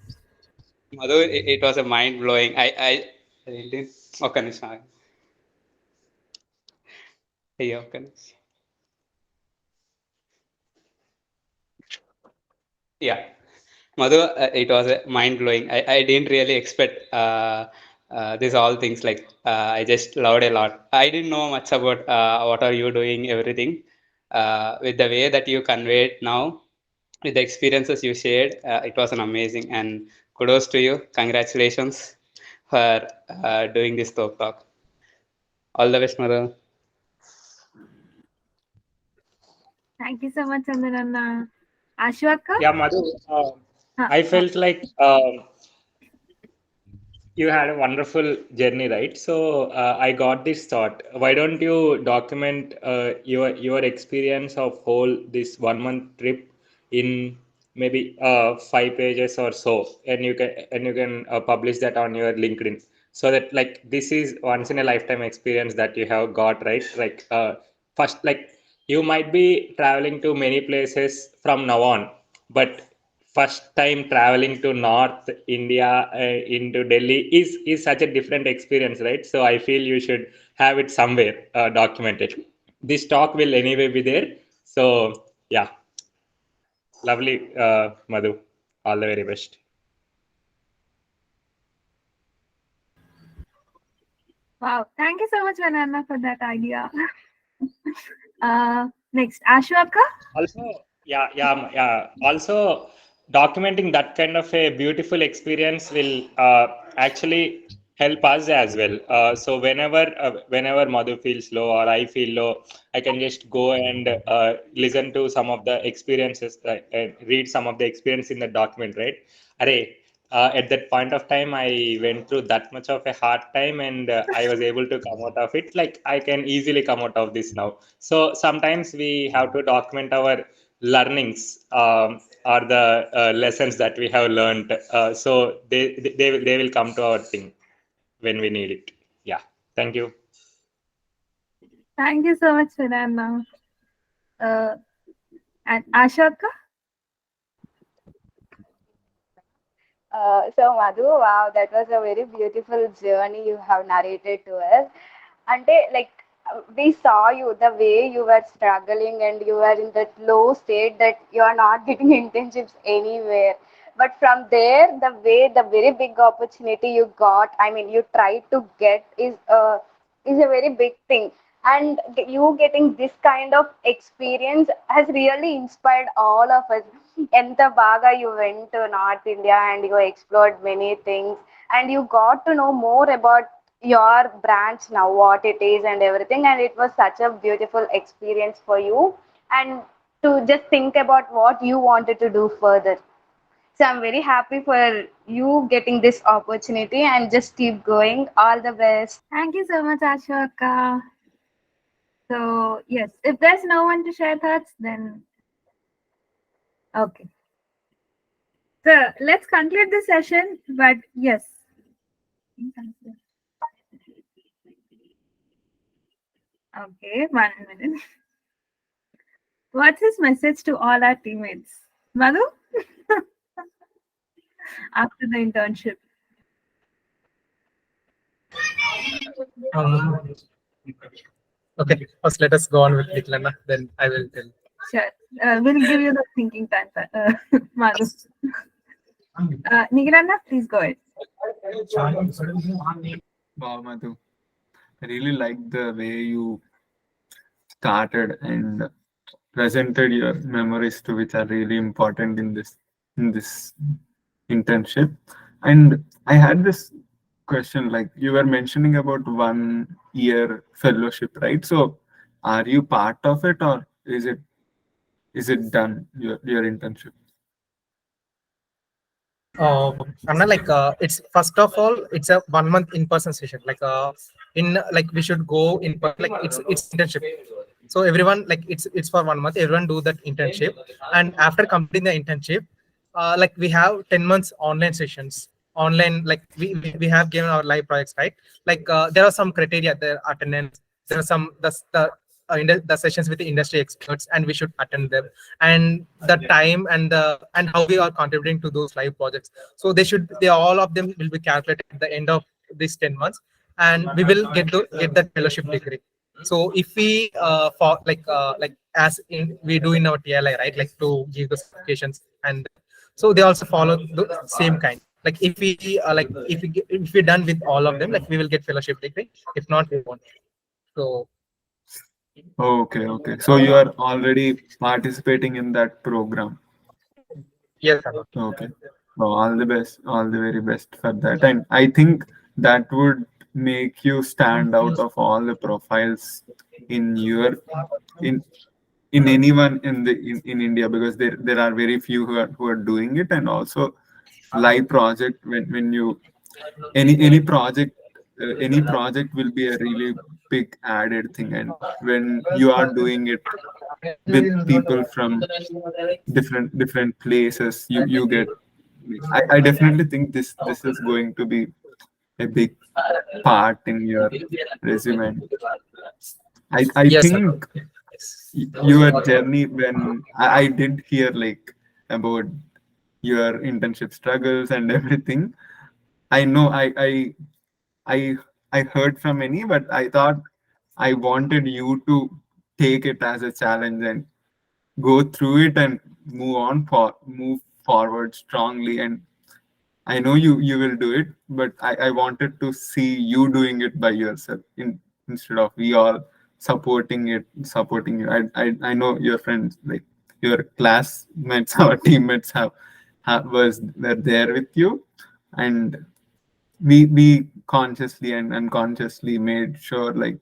S6: Madhu, it was a mind blowing. I really okay. Okay. Yeah, Madhu, it was a mind blowing. I didn't really expect this all things like I just loved a lot. I didn't know much about what are you doing everything. With the way that you conveyed now, with the experiences you shared, it was an amazing and kudos to you. Congratulations for doing this talk. All the best, Madhu.
S1: Thank you so much, Chandana. Ashwaka?
S4: Yeah, Madhu, I felt like you had a wonderful journey, right? So I got this thought. Why don't you document your experience of whole this 1 month trip in maybe 5 pages or so, and you can publish that on your LinkedIn, so that like this is once in a lifetime experience that you have got, right? Like first, like you might be traveling to many places from now on, but first time traveling to North India into Delhi is such a different experience, right? So I feel you should have it somewhere documented. This talk will anyway be there. So yeah, lovely, Madhu. All the very best.
S1: Wow, thank you so much, Vanana, for that idea. Next, Ashwaka?
S4: Also, yeah. Also, documenting that kind of a beautiful experience will actually help us as well. So whenever Madhu feels low or I feel low, I can just go and listen to some of the experiences and read some of the experience in the document, right? Array, at that point of time, I went through that much of a hard time, and I was able to come out of it. Like I can easily come out of this now. So sometimes we have to document our learnings are the lessons that we have learned. So they will come to our thing when we need it. Yeah. Thank you.
S1: Thank you so much, Sunana. And Ashoka?
S7: So Madhu, wow, that was a very beautiful journey you have narrated to us. Ante, like we saw you the way you were struggling and you were in that low state that you are not getting internships anywhere. But from there, the way the very big opportunity you got, I mean, you tried to get is a very big thing. And you getting this kind of experience has really inspired all of us. Enta baga you went to North India and you explored many things and you got to know more about your branch now, what it is and everything. And it was such a beautiful experience for you and to just think about what you wanted to do further. So I'm very happy for you getting this opportunity and just keep going. All the best.
S1: Thank you so much, Ashoka. So, yes, if there's no one to share thoughts, then okay. So, let's conclude the session. But yes. Okay, 1 minute. What's his message to all our teammates? Madhu? After the internship.
S3: Okay, first let us go on with Niklana, then I will tell.
S1: Sure. We'll give you the thinking time, Madhu. Nigrana, please go ahead.
S8: Wow, Madhu. I really like the way you started and presented your memories to which are really important in this internship. And I had this question, like you were mentioning about 1 year fellowship, right? So are you part of it or is it done, your internship?
S3: Anna, like it's first of all, it's a 1 month in-person session. In like we should go in like it's internship. So everyone like it's for 1 month. Everyone do that internship, and after completing the internship, like we have 10 months online sessions. Online, like we have given our live projects, right? Like there are some criteria, there attendance. There are some the sessions with the industry experts, and we should attend them, and the time and how we are contributing to those live projects. So they all of them will be calculated at the end of these 10 months, and we will get that fellowship degree. So if we for like as in we do in our TLI, right, like to give the certifications, and so they also follow the same kind. Like if we're done with all of them, like we will get fellowship degree. If not, we won't. So
S8: Okay. So you are already participating in that program.
S3: yes, Anand.
S8: Okay. Well, all the best, all the very best for that. And I think that would make you stand out of all the profiles in your in anyone in India, because there are very few who are doing it. And also live project, when you any project will be a really big added thing. And when you are doing it with people from different places, you get, I definitely think this is going to be a big part in your resume. I
S3: Yes, Anand.
S8: think your journey, when I did hear like about your internship struggles and everything, I know I I heard from many, but I thought I wanted you to take it as a challenge and go through it and move forward strongly. And I know you will do it, but I wanted to see you doing it by yourself instead of we all supporting you. I know your friends, like your classmates, our teammates were there with you, and we consciously and unconsciously made sure like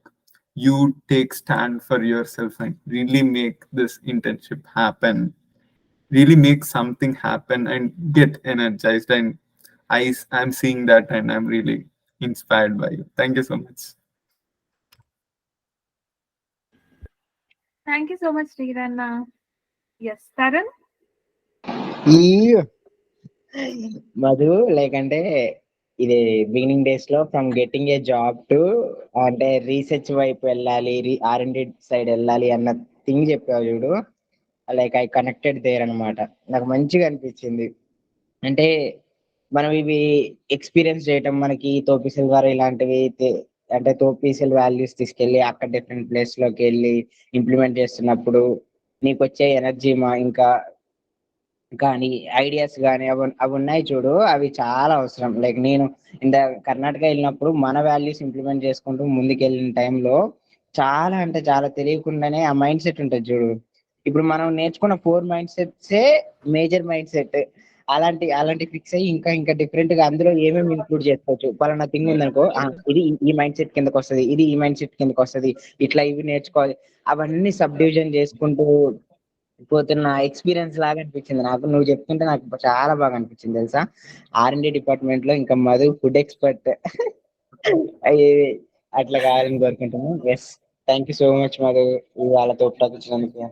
S8: you take stand for yourself and really make this internship happen, really make something happen and get energized. And I'm seeing that and I'm really inspired by you. Thank you so much.
S1: Thank you so much, Nigrana. Yes, Tarun?
S9: ఈ Madhu like అంటే ఇది beginning days లో from getting a job to అంటే research వైపు వెళ్ళాలి, R&D side వెళ్ళాలి అన్న thing చెప్పావు చూడు. లైక్ ఐ కనెక్టెడ్ దేర్ అనమాట. నాకు మంచిగా అనిపించింది. అంటే మనం ఇవి ఎక్స్పీరియన్స్ చేయటం, మనకి తోపిసెల్ ద్వారా ఇలాంటివి అంటే తోపిసెల్ వాల్యూస్ తీసుకెళ్ళి అక్కడ డిఫరెంట్ ప్లేస్ లోకి వెళ్ళి ఇంప్లిమెంట్ చేస్తున్నప్పుడు నీకు వచ్చే ఎనర్జీ ఇంకా కానీ ఐడియాస్ కానీ అవి ఉన్నాయి చూడు, అవి చాలా అవసరం. లైక్ నేను ఇంత కర్ణాటక వెళ్ళినప్పుడు మన వాల్యూస్ ఇంప్లిమెంట్ చేసుకుంటూ ముందుకెళ్ళిన టైంలో చాలా అంటే చాలా తెలియకుండానే ఆ మైండ్ సెట్ ఉంటుంది చూడు. ఇప్పుడు మనం నేర్చుకున్న 4 మైండ్ సెట్సే మేజర్ మైండ్ సెట్. అలాంటి ఫిక్స్ అయ్యి ఇంకా ఇంకా డిఫరెంట్ గా అందులో ఏమేమి ఇంక్లూడ్ చేసుకోవచ్చు. పలానా థింగ్ ఉందనుకో, ఇది ఈ మైండ్ సెట్ కిందకి వస్తుంది, ఇది ఈ మైండ్ సెట్ కిందకి వస్తుంది, ఇట్లా ఇవి నేర్చుకోవాలి. అవన్నీ సబ్ డివిజన్ చేసుకుంటూ పోతున్న ఎక్స్పీరియన్స్ లాగా అనిపించింది నాకు. నువ్వు చెప్తుంటే నాకు చాలా బాగా అనిపించింది తెలుసా. R&D డిపార్ట్మెంట్ లో ఇంకా మధు ఫుడ్ ఎక్స్పర్ట్ అట్లా కావాలని కోరుకుంటున్నాను. Yes, thank you so much Madhu, వాళ్ళతో వచ్చినందుకు.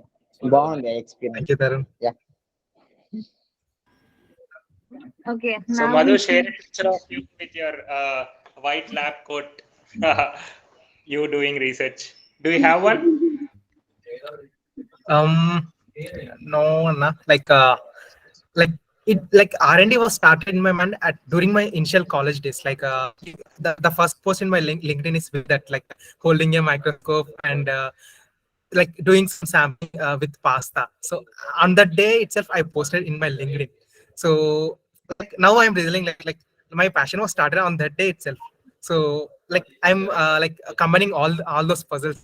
S9: బాగుంది experience.
S3: Thank you Tarun.
S1: Okay,
S4: So
S1: now
S4: Madhu,
S1: we
S4: share a picture of you with your white lab coat. You doing research. Do you have one?
S3: No, Anna. Like it, like R&D was started in my mind during my initial college days. Like the first post in my LinkedIn is with that, like holding a microscope and like doing some sampling with pasta. So on that day itself, I posted in my LinkedIn. So like now I'm realizing like my passion was started on that day itself. So like I'm like combining all those puzzles.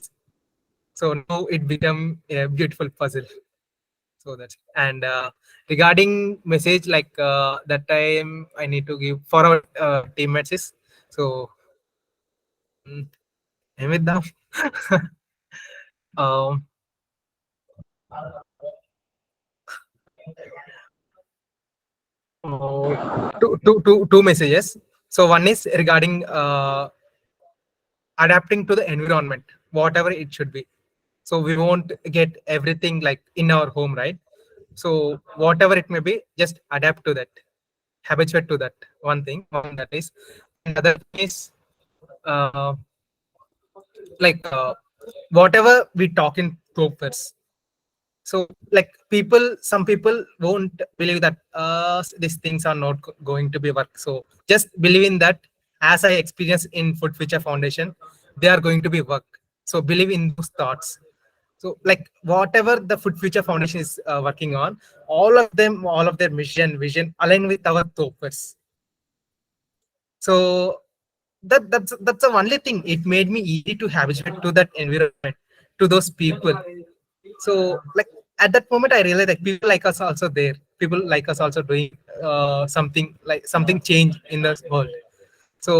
S3: So now it become a beautiful puzzle. So that's, and regarding message, like that time I need to give for our teammates is, so I'm with them. Two messages. So one is regarding adapting to the environment, whatever it should be. So we won't get everything like in our home, right? So whatever it may be, just adapt to that, habituate to that. One thing, one that is. Another thing is like whatever we talk in Thopers. So like some people won't believe that these things are not going to be work. So just believe in that. As I experienced in Food Future Foundation, they are going to be work. So believe in those thoughts. So like whatever the Food Future Foundation is working on, all of their vision align with our Thopers. So that's the only thing. It made me easy to habituate to that environment, to those people. So like at that moment I realized that people like us also there, people like us also doing something change in the world. So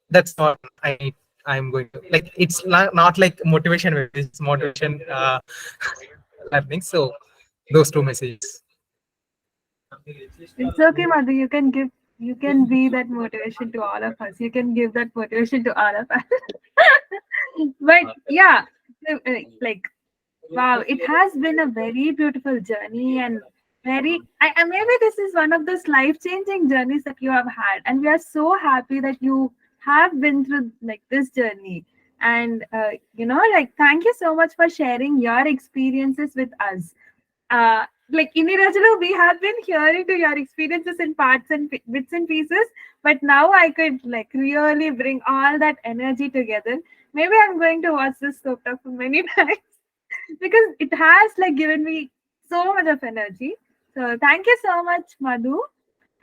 S3: that's what I'm going to like. It's not like motivation, it's motivation happening. So those two messages.
S1: It's okay, Madhu. You can be that motivation to all of us. You can give that motivation to all of us. But yeah, like wow, it has been a very beautiful journey and maybe this is one of those life-changing journeys that you have had, and we are so happy that you have been through like this journey. And like thank you so much for sharing your experiences with us. Like in Rajulu, we have been hearing to your experiences in parts and bits and pieces, but now I could like really bring all that energy together. Maybe I'm going to watch this soap talk for many times because it has like given me so much of energy. So thank you so much, Madhu,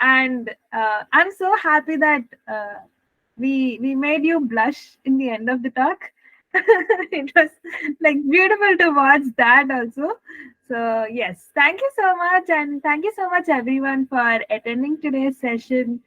S1: and I'm so happy that we made you blush in the end of the talk. It was like beautiful to watch that also. So yes, thank you so much, and thank you so much everyone for attending today's session.